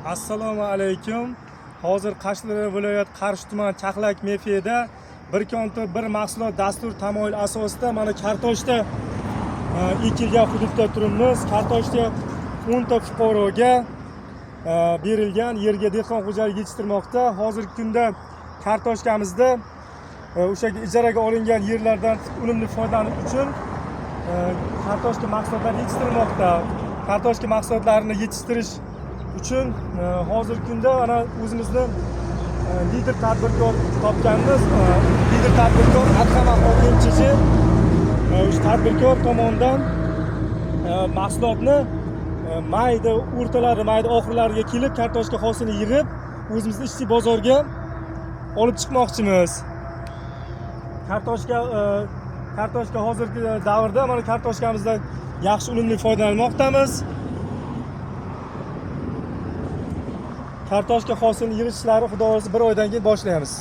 Assalomu alaykum. Hozir Qashqadaryo viloyat Qarshi tuman Chaqlak mefida bir kontor bir mahsulot dastur tamoyil asosida mana kartoshka ekilgan hududda turibmiz. Kartoshka 10 ta fuqaroga berilgan yerga dehqon xo'jaligi yetishtirmoqda. Hozirgi kunda kartoshkamizda o'sha ijaraga olingan yerlardan unumli foydalanish uchun kartoshka mahsulotlari yetishtirilmoqda. Kartoshka mahsulotlarini yetishtirish uchun hozirgi kunda ana o'zimizni lider tadbirkor topganmiz. Lider tadbirkor Adham MCC o'sha tadbirkor tomonidan mahsulotni mayda o'rtalari, mayda oxirlariga kelib kartoshka hosilini yig'ib o'zimizni ichki bozorga olib chiqmoqchimiz. Kartoshka hozirgi davrda mana kartoshkamizdan yaxshi unumli foydalanmoqdamiz. Kartoshka hosilini yig'ish ishlari xudo xohlasa bir oydan keyin boshlaymiz.